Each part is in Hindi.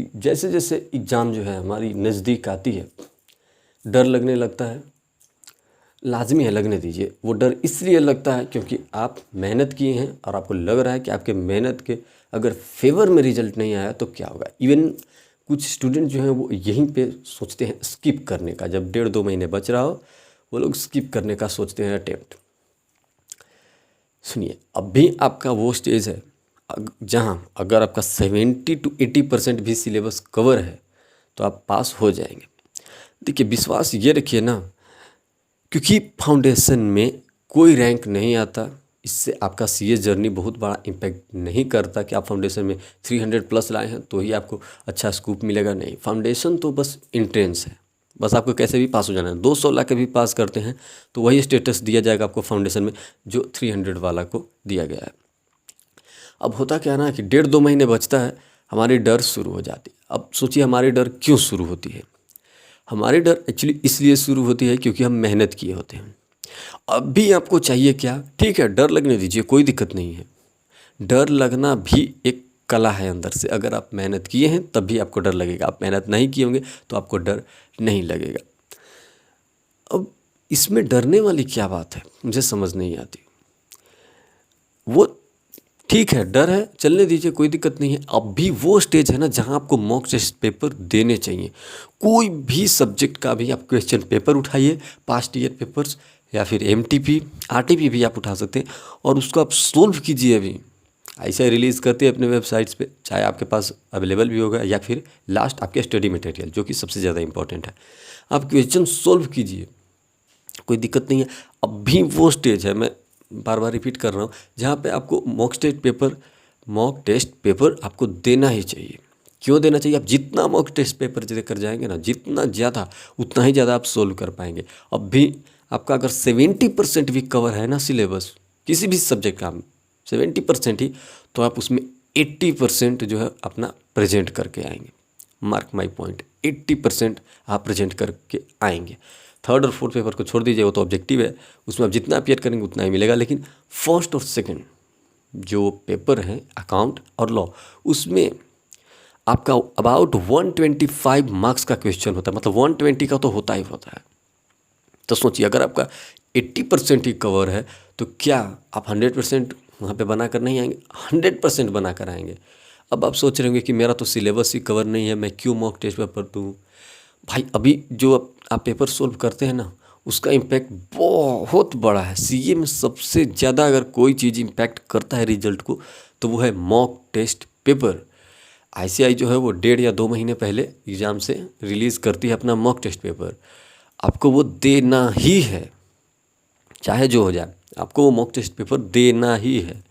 कि जैसे जैसे एग्ज़ाम जो है हमारी नज़दीक आती है, डर लगने लगता है। लाज़मी है, लगने दीजिए। वो डर इसलिए लगता है क्योंकि आप मेहनत किए हैं और आपको लग रहा है कि आपके मेहनत के अगर फेवर में रिजल्ट नहीं आया तो क्या होगा। इवन कुछ स्टूडेंट जो हैं वो यहीं पे सोचते हैं स्किप करने का। जब 1.5-2 महीने बच रहा हो, वो लोग स्किप करने का सोचते हैं अटेम्प्ट। सुनिए, अब भी आपका वो स्टेज है जहाँ अगर आपका 70-80% भी सिलेबस कवर है तो आप पास हो जाएंगे। देखिए, विश्वास ये रखिए ना, क्योंकि फाउंडेशन में कोई रैंक नहीं आता। इससे आपका सीए जर्नी बहुत बड़ा इम्पैक्ट नहीं करता कि आप फाउंडेशन में 300 प्लस लाए हैं तो ही आपको अच्छा स्कूप मिलेगा। नहीं, फाउंडेशन तो बस इंट्रेंस है। बस आपको कैसे भी पास हो जाना है। 200 ला के भी पास करते हैं तो वही स्टेटस दिया जाएगा आपको फाउंडेशन में जो 300 वाला को दिया गया है। अब होता क्या ना कि 1.5-2 महीने बचता है, हमारी डर शुरू हो जाती है। अब सोचिए हमारी डर क्यों शुरू होती है। हमारी डर एक्चुअली इसलिए शुरू होती है क्योंकि हम मेहनत किए होते हैं। अब भी आपको चाहिए क्या, ठीक है डर लगने दीजिए, कोई दिक्कत नहीं है। डर लगना भी एक कला है अंदर से। अगर आप मेहनत किए हैं तब भी आपको डर लगेगा, आप मेहनत नहीं किए होंगे तो आपको डर नहीं लगेगा। अब इसमें डरने वाली क्या बात है, मुझे समझ नहीं आती। वो ठीक है, डर है, चलने दीजिए, कोई दिक्कत नहीं है। अब भी वो स्टेज है ना जहाँ आपको मॉक टेस्ट पेपर देने चाहिए। कोई भी सब्जेक्ट का भी आप क्वेश्चन पेपर उठाइए, पास्ट ईयर पेपर्स या फिर एमटीपी आरटीपी भी आप उठा सकते हैं और उसको आप सोल्व कीजिए। अभी ऐसा रिलीज़ करते हैं अपने वेबसाइट्स पे, चाहे आपके पास अवेलेबल भी होगा या फिर लास्ट आपके स्टडी मटेरियल, जो कि सबसे ज़्यादा इंपॉर्टेंट है। आप क्वेश्चन सोल्व कीजिए, कोई दिक्कत नहीं है। अब भी वो स्टेज है, मैं बार बार रिपीट कर रहा हूँ, जहाँ पे आपको मॉक टेस्ट पेपर आपको देना ही चाहिए। क्यों देना चाहिए? आप जितना मॉक टेस्ट पेपर देकर जाएंगे ना, जितना ज़्यादा उतना ही ज़्यादा आप सोल्व कर पाएंगे। अब भी आपका अगर 70% भी कवर है ना सिलेबस किसी भी सब्जेक्ट का, 70% ही, तो आप उसमें 80% जो है अपना प्रेजेंट करके आएंगे। मार्क माई पॉइंट, 80% आप प्रेजेंट करके आएंगे। थर्ड और फोर्थ पेपर को छोड़ दीजिए, वो तो ऑब्जेक्टिव है, उसमें आप जितना अपियर करेंगे उतना ही मिलेगा। लेकिन फर्स्ट और सेकंड जो पेपर हैं अकाउंट और लॉ, उसमें आपका अबाउट 125 मार्क्स का क्वेश्चन होता है। मतलब 120 का तो होता ही होता है। तो सोचिए अगर आपका 80% ही कवर है तो क्या आप 100% वहाँ पे बना कर नहीं आएंगे? 100% बना कर आएंगे। अब आप सोच रहे होंगे कि मेरा तो सिलेबस ही कवर नहीं है, मैं क्यों मॉक टेस्ट पेपर दूँ। भाई अभी जो आप पेपर सोल्व करते हैं ना, उसका इम्पैक्ट बहुत बड़ा है। सीए में सबसे ज़्यादा अगर कोई चीज़ इम्पैक्ट करता है रिजल्ट को तो वो है मॉक टेस्ट पेपर। आईसीआई जो है वो 1.5 या 2 महीने पहले एग्ज़ाम से रिलीज़ करती है अपना मॉक टेस्ट पेपर। आपको वो देना ही है, चाहे जो हो जाए, आपको वो मॉक टेस्ट पेपर देना ही है।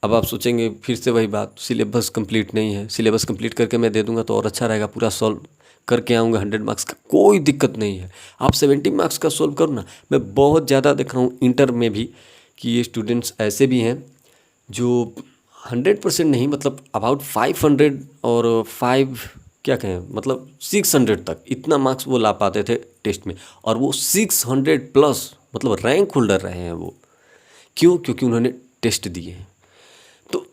अब आप सोचेंगे फिर से वही बात, सिलेबस कंप्लीट नहीं है, सिलेबस कंप्लीट करके मैं दे दूंगा तो और अच्छा रहेगा, पूरा सॉल्व करके आऊँगा 100 मार्क्स का। कोई दिक्कत नहीं है, आप 70 मार्क्स का सॉल्व करो ना। मैं बहुत ज़्यादा देखा हूँ इंटर में भी कि ये स्टूडेंट्स ऐसे भी हैं जो 100% नहीं, मतलब अबाउट 500 और 5 क्या कहें, मतलब 600 तक इतना मार्क्स वो ला पाते थे टेस्ट में, और वो 600 प्लस मतलब रैंक होल्डर रहे हैं वो। क्यों? क्योंकि उन्होंने टेस्ट दिए हैं। तो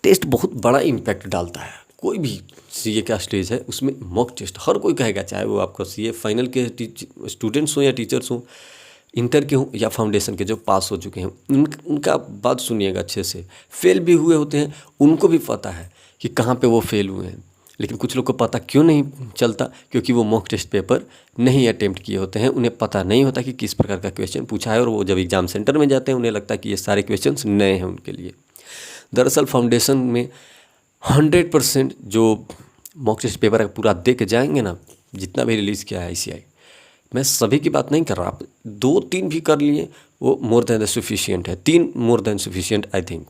टेस्ट बहुत बड़ा इम्पैक्ट डालता है। कोई भी सीए का स्टेज है उसमें मॉक टेस्ट हर कोई कहेगा, चाहे वो आपका सीए फाइनल के स्टूडेंट्स हों या टीचर्स हों, इंटर के हों या फाउंडेशन के जो पास हो चुके हैं, उनका बात सुनिएगा अच्छे से। फेल भी हुए होते हैं, उनको भी पता है कि कहाँ पे वो फेल हुए हैं। लेकिन कुछ लोग को पता क्यों नहीं चलता? क्योंकि वो मॉक टेस्ट पेपर नहीं अटेम्प्ट किए होते हैं, उन्हें पता नहीं होता कि किस प्रकार का क्वेश्चन पूछा है, और वो जब एग्ज़ाम सेंटर में जाते हैं उन्हें लगता है कि ये सारे क्वेश्चन नए हैं उनके लिए। दरअसल फाउंडेशन में 100% जो मॉक टेस्ट पेपर पूरा दे के जाएंगे ना, जितना भी रिलीज़ किया है आईसीआई, मैं सभी की बात नहीं कर रहा, आप 2-3 भी कर लिए वो मोर देन सफिशिएंट है। 3 more than sufficient I think.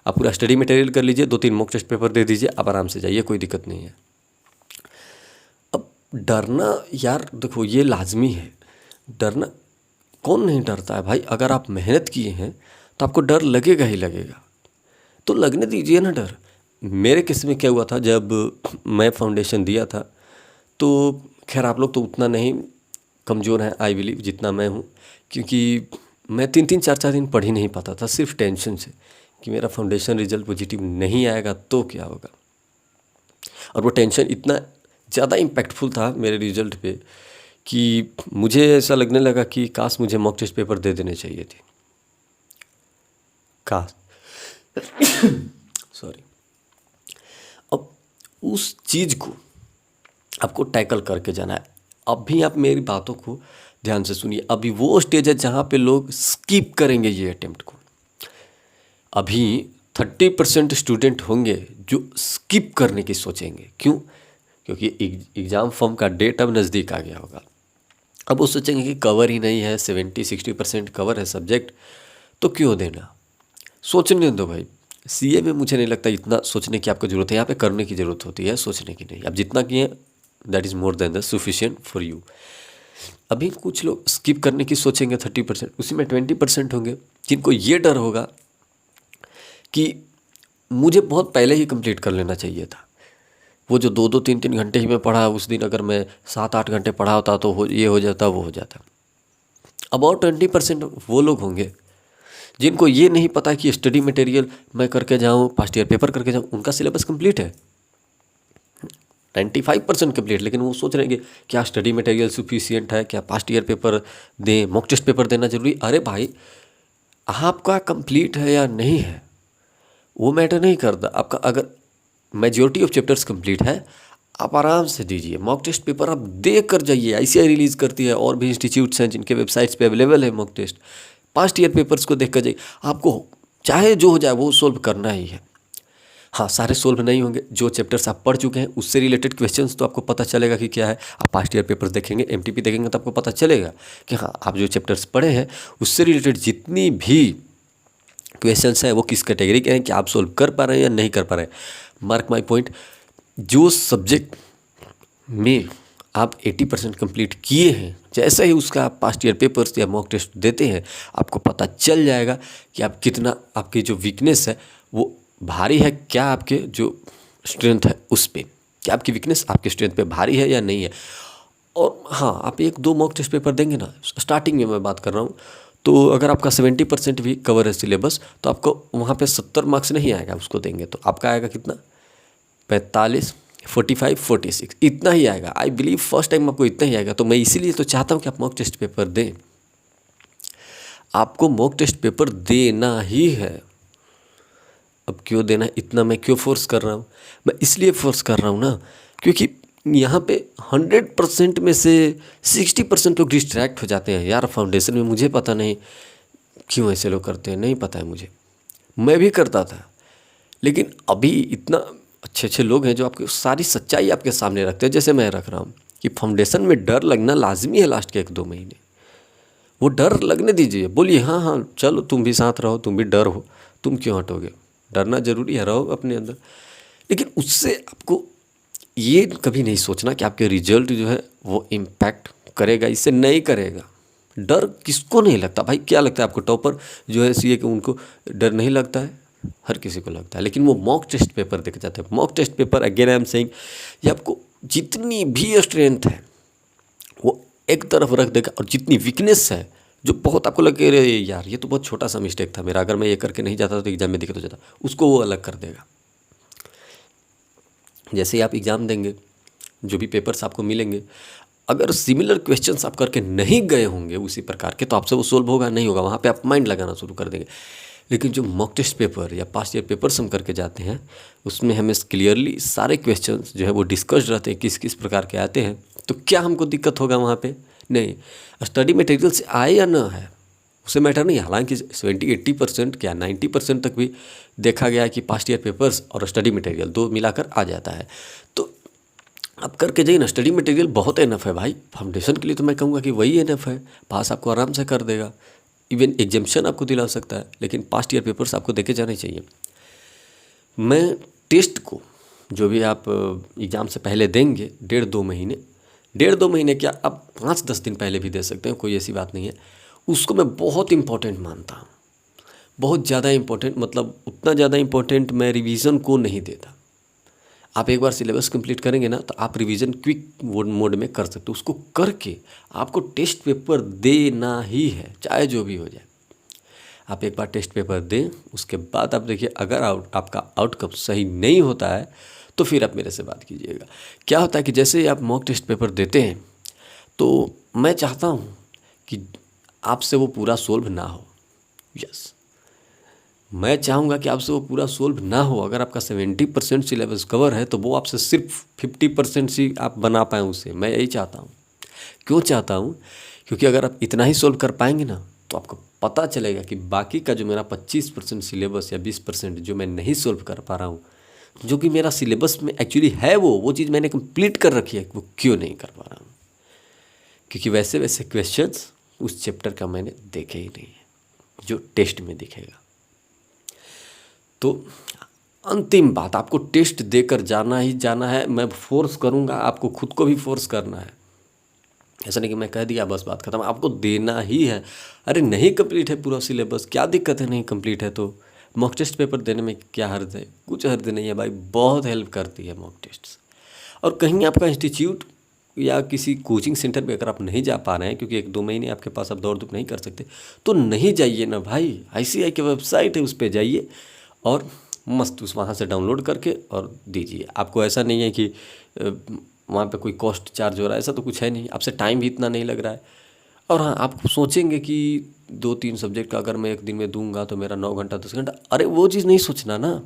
आप पूरा स्टडी मटेरियल कर लीजिए, 2-3 मॉक टेस्ट पेपर दे दीजिए, आप आराम से जाइए, कोई दिक्कत नहीं है। अब डरना यार देखो ये लाजमी है, डरना कौन नहीं डरता है भाई। अगर आप मेहनत किए हैं तो आपको डर लगेगा ही लगेगा, तो लगने दीजिए ना डर। मेरे केस में क्या हुआ था, जब मैं फाउंडेशन दिया था तो खैर आप लोग तो उतना नहीं कमज़ोर हैं आई बिलीव जितना मैं हूँ, क्योंकि मैं 3-3 4-4 दिन पढ़ ही नहीं पाता था, सिर्फ टेंशन से कि मेरा फाउंडेशन रिजल्ट पॉजिटिव नहीं आएगा तो क्या होगा। और वो टेंशन इतना ज़्यादा इम्पैक्टफुल था मेरे रिजल्ट पे कि मुझे ऐसा लगने लगा कि काश मुझे मॉक टेस्ट पेपर दे देने चाहिए थे, काश। सॉरी। अब उस चीज़ को आपको टैकल करके जाना है। अभी आप मेरी बातों को ध्यान से सुनिए। अभी वो स्टेज है जहाँ पे लोग स्किप करेंगे ये अटेम्प्ट को। अभी 30% स्टूडेंट होंगे जो स्किप करने की सोचेंगे। क्यों? क्योंकि एग्ज़ाम फॉर्म का डेट अब नज़दीक आ गया होगा। अब वो सोचेंगे कि कवर ही नहीं है, 70-60% कवर है सब्जेक्ट, तो क्यों देना। सोचने दो भाई। सीए में मुझे नहीं लगता इतना सोचने की आपको ज़रूरत है, यहाँ पे करने की ज़रूरत होती है, सोचने की नहीं। आप जितना किए that is more than the sufficient for you. अभी कुछ लोग स्किप करने की सोचेंगे 30%, उसी में 20% होंगे जिनको ये डर होगा कि मुझे बहुत पहले ही कंप्लीट कर लेना चाहिए था। वो जो 2-2 3-3 घंटे ही मैं पढ़ा, उस दिन अगर मैं 7-8 घंटे पढ़ा होता तो ये हो जाता, वो हो जाता। अब और 20% वो लोग होंगे जिनको ये नहीं पता कि स्टडी मटेरियल मैं करके जाऊँ, पास्ट ईयर पेपर करके जाऊँ। उनका सिलेबस कंप्लीट है, 95% कंप्लीट, लेकिन वो सोच रहे हैं कि क्या स्टडी मटेरियल सफिशिएंट है, क्या पास्ट ईयर पेपर दें, मॉक टेस्ट पेपर देना जरूरी। अरे भाई, आपका कंप्लीट है या नहीं है वो मैटर नहीं करता। आपका अगर मेजॉरिटी ऑफ चैप्टर्स कंप्लीट है, आप आराम से दीजिए मॉक टेस्ट पेपर, आप दे कर जाइए। आईसीआई रिलीज़ करती है, और भी इंस्टीट्यूट्स हैं जिनके वेबसाइट्स पे अवेलेबल है mock test. Past year papers को देख कर जाइए। आपको चाहे जो हो जाए वो सोल्व करना ही है। हाँ, सारे सोल्व नहीं होंगे। जो चैप्टर्स आप पढ़ चुके हैं उससे रिलेटेड क्वेश्चंस तो आपको पता चलेगा कि क्या है। आप पास्ट ईयर पेपर्स देखेंगे, एमटीपी देखेंगे तो आपको पता चलेगा कि हाँ, आप जो चैप्टर्स पढ़े हैं उससे रिलेटेड जितनी भी क्वेश्चंस हैं वो किस कैटेगरी के हैं, कि आप सोल्व कर पा रहे हैं या नहीं कर पा रहे हैं। मार्क माई पॉइंट, जो सब्जेक्ट में आप 80% कंप्लीट किए हैं, जैसे ही उसका आप पास्ट ईयर पेपर्स या मॉक टेस्ट देते हैं, आपको पता चल जाएगा कि आप कितना, आपकी जो वीकनेस है वो भारी है, क्या आपके जो स्ट्रेंथ है उस पर, क्या आपकी वीकनेस आपके स्ट्रेंथ पे भारी है या नहीं है। और हाँ, आप 1-2 मॉक टेस्ट पेपर देंगे ना, स्टार्टिंग में मैं बात कर रहा हूँ, तो अगर आपका 70% भी कवर है सिलेबस, तो आपको वहाँ पे 70 मार्क्स नहीं आएगा। उसको देंगे तो आपका आएगा कितना, 45, 45, 46, इतना ही आएगा। आई बिलीव फर्स्ट टाइम आपको इतना ही आएगा। तो मैं इसीलिए तो चाहता हूँ कि आप मॉक टेस्ट पेपर दें। आपको मॉक टेस्ट पेपर देना ही है। अब क्यों देना है, इतना मैं क्यों फोर्स कर रहा हूँ? मैं इसलिए फोर्स कर रहा हूँ ना, क्योंकि यहाँ पे 100% में से 60% लोग डिस्ट्रैक्ट हो जाते हैं। यार फाउंडेशन में मुझे पता नहीं क्यों ऐसे लोग करते हैं, नहीं पता है मुझे, मैं भी करता था। लेकिन अभी इतना अच्छे अच्छे लोग हैं जो आपकी सारी सच्चाई आपके सामने रखते हैं, जैसे मैं रख रहा हूँ कि फाउंडेशन में डर लगना लाजमी है। लास्ट के 1-2 महीने वो डर लगने दीजिए। बोलिए हाँ हाँ चलो, तुम भी साथ रहो, तुम भी डर हो, तुम क्यों हटोगे? डरना जरूरी है, रहो अपने अंदर। लेकिन उससे आपको ये कभी नहीं सोचना कि आपके रिजल्ट जो है वो इम्पैक्ट करेगा, इससे नहीं करेगा। डर किसको नहीं लगता भाई? क्या लगता है आपको टॉपर जो है सीए के, उनको डर नहीं लगता है? हर किसी को लगता है। लेकिन वो मॉक टेस्ट पेपर देख जाते हैं। Mock test paper, again I am saying, ये आपको जितनी भी स्ट्रेंथ है वो एक तरफ रख देगा, और जितनी वीकनेस है, जो बहुत आपको लगे रे यार ये तो बहुत छोटा सा मिस्टेक था मेरा, अगर मैं ये करके नहीं जाता तो एग्जाम में दिक्कत हो जाता, उसको वो अलग कर देगा। जैसे ही आप एग्ज़ाम देंगे, जो भी पेपर्स आपको मिलेंगे, अगर सिमिलर क्वेश्चंस आप करके नहीं गए होंगे उसी प्रकार के, तो आपसे वो सोल्व होगा नहीं होगा, वहाँ पे आप माइंड लगाना शुरू कर देंगे। लेकिन जो मॉक टेस्ट पेपर या पास्ट ईयर पेपर्स हम करके जाते हैं, उसमें हमें क्लियरली सारे क्वेश्चंस जो है वो डिस्कस्ड रहते हैं, किस किस प्रकार के आते हैं। तो क्या हमको दिक्कत होगा वहाँ पे? नहीं। स्टडी मटेरियल से आए या ना है उससे मैटर नहीं। हालांकि 70-80% क्या 90% तक भी देखा गया है कि पास्ट ईयर पेपर्स और स्टडी मटेरियल 2 मिलाकर आ जाता है। तो आप करके जाइए ना, स्टडी मटेरियल बहुत इनफ है भाई। फाउंडेशन के लिए तो मैं कहूँगा कि वही इनफ है, पास आपको आराम से कर देगा, इवन एग्जामिशन आपको दिला सकता है। लेकिन पास्ट ईयर पेपर्स आपको देके जाने चाहिए। मैं टेस्ट को, जो भी आप एग्ज़ाम से पहले देंगे, 1.5-2 महीने क्या, आप 5-10 दिन पहले भी दे सकते हैं, कोई ऐसी बात नहीं है। उसको मैं बहुत इम्पोर्टेंट मानता हूँ, बहुत ज़्यादा इम्पोर्टेंट। मतलब उतना ज़्यादा इम्पोर्टेंट मैं रिवीजन को नहीं देता। आप एक बार सिलेबस कंप्लीट करेंगे ना, तो आप रिवीजन क्विक मोड में कर सकते हो। उसको करके आपको टेस्ट पेपर देना ही है, चाहे जो भी हो जाए। आप एक बार टेस्ट पेपर दें, उसके बाद आप देखिए, अगर आपका आउटकम सही नहीं होता है तो फिर आप मेरे से बात कीजिएगा। क्या होता है कि जैसे ही आप मॉक टेस्ट पेपर देते हैं तो मैं चाहता हूँ कि आपसे वो पूरा सोल्व ना हो। यस, मैं चाहूँगा कि आपसे वो पूरा सोल्व ना हो। अगर आपका 70% सिलेबस कवर है तो वो आपसे सिर्फ 50% ही आप बना पाएँ उसे। मैं यही चाहता हूँ। क्यों चाहता हूँ? क्योंकि अगर आप इतना ही सोल्व कर पाएंगे ना तो आपको पता चलेगा कि बाकी का जो मेरा 25% सिलेबस या 20% जो मैं नहीं सोल्व कर पा रहा हूँ, जो कि मेरा सिलेबस में एक्चुअली है, वो चीज़ मैंने कंप्लीट कर रखी है, वो क्यों नहीं कर पा रहा हूँ। क्योंकि वैसे वैसे क्वेश्चंस उस चैप्टर का मैंने देखे ही नहीं है जो टेस्ट में दिखेगा। तो अंतिम बात, आपको टेस्ट देकर जाना ही जाना है। मैं फोर्स करूँगा, आपको खुद को भी फोर्स करना है। ऐसा नहीं कि मैं कह दिया बस बात खत्म, आपको देना ही है। अरे नहीं कंप्लीट है पूरा सिलेबस, क्या दिक्कत है नहीं कंप्लीट है तो? मॉक टेस्ट पेपर देने में क्या हर्ज है? कुछ हर्ज नहीं है भाई, बहुत हेल्प करती है मॉक टेस्ट। और कहीं आपका इंस्टीट्यूट या किसी कोचिंग सेंटर पे अगर आप नहीं जा पा रहे हैं, क्योंकि 1-2 महीने आपके पास आप दौड़ धूप नहीं कर सकते, तो नहीं जाइए ना भाई। ICAI की वेबसाइट है, उस पर जाइए और मस्त उस वहाँ से डाउनलोड करके और दीजिए। आपको ऐसा नहीं है कि वहाँ पे कोई कॉस्ट चार्ज हो रहा है, ऐसा तो कुछ है नहीं। आपसे टाइम भी इतना नहीं लग रहा है। और हाँ, आप सोचेंगे कि 2-3 सब्जेक्ट का अगर मैं एक दिन में दूंगा तो मेरा 9 घंटा 10 घंटा, अरे वो चीज़ नहीं सोचना ना।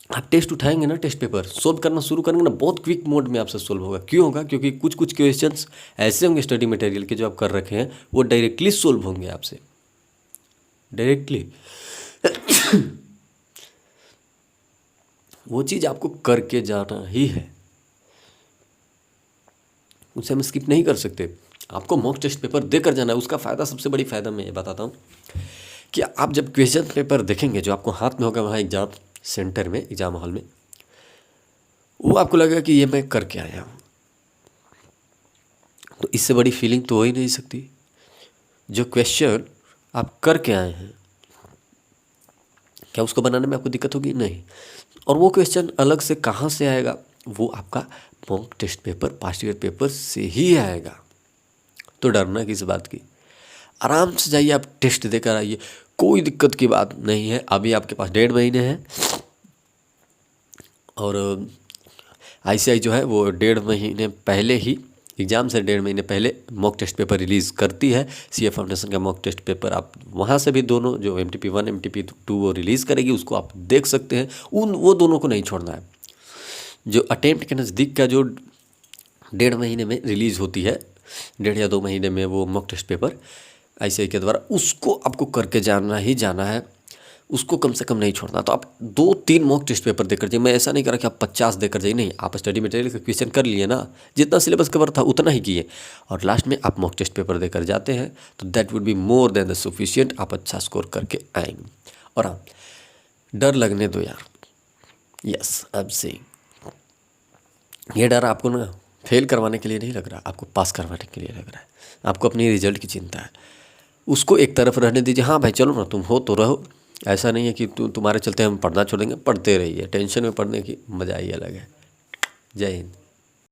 आप टेस्ट उठाएंगे ना, टेस्ट पेपर सोल्व करना शुरू करेंगे ना, बहुत क्विक मोड में आपसे सोल्व होगा। क्यों होगा? क्योंकि कुछ कुछ क्वेश्चंस ऐसे होंगे स्टडी मटेरियल के जो आप कर रखे हैं, वो डायरेक्टली सोल्व होंगे आपसे, डायरेक्टली। वो चीज़ आपको करके जाना ही है, उसे हम स्किप नहीं कर सकते। आपको मॉक टेस्ट पेपर देकर जाना है। उसका फ़ायदा, सबसे बड़ी फ़ायदा मैं ये बताता हूँ कि आप जब क्वेश्चन पेपर देखेंगे जो आपको हाथ में होगा वहाँ एग्ज़ाम सेंटर में, एग्ज़ाम हॉल में, वो आपको लगेगा कि ये मैं करके आया हूँ। तो इससे बड़ी फीलिंग तो हो ही नहीं सकती। जो क्वेश्चन आप करके आए हैं, क्या उसको बनाने में आपको दिक्कत होगी? नहीं। और वो क्वेश्चन अलग से कहाँ से आएगा? वो आपका mock test paper, past year paper से ही आएगा। तो डरना किस बात की? आराम से जाइए, आप टेस्ट देकर आइए, कोई दिक्कत की बात नहीं है। अभी आपके पास 1.5 महीने हैं और ICAI जो है वो 1.5 महीने पहले ही, एग्ज़ाम से 1.5 महीने पहले मॉक टेस्ट पेपर रिलीज़ करती है। CA फाउंडेशन का मॉक टेस्ट पेपर आप वहाँ से भी दोनों, जो MTP1 MTP2 वो रिलीज़ करेगी, उसको आप देख सकते हैं। वो दोनों को नहीं छोड़ना है। जो अटेम्प्ट के नज़दीक का जो 1.5 महीने में रिलीज़ होती है, 1.5 या 2 महीने में वो मॉक टेस्ट पेपर ICAI के द्वारा, उसको आपको करके जाना ही जाना है, उसको कम से कम नहीं छोड़ना। तो आप 2-3 मॉक टेस्ट पेपर देकर जाइए। मैं ऐसा नहीं करा कि आप 50 देकर जाइए, नहीं। आप स्टडी मटेरियल का क्वेश्चन कर लिए ना, जितना सिलेबस कवर था उतना ही किए, और लास्ट में आप मॉक टेस्ट पेपर देकर जाते हैं तो that would be more than the sufficient. आप अच्छा स्कोर करके आएंगे। और हाँ, डर लगने दो यार। यस, आई एम सेइंग, ये डर आपको ना फेल करवाने के लिए नहीं लग रहा, आपको पास करवाने के लिए लग रहा है। आपको अपनी रिजल्ट की चिंता है, उसको एक तरफ रहने दीजिए। हाँ भाई चलो ना, तुम हो तो रहो। ऐसा नहीं है कि तुम्हारे चलते हम पढ़ना छोड़ देंगे, पढ़ते रहिए। टेंशन में पढ़ने की मज़ा ही अलग है। जय हिंद।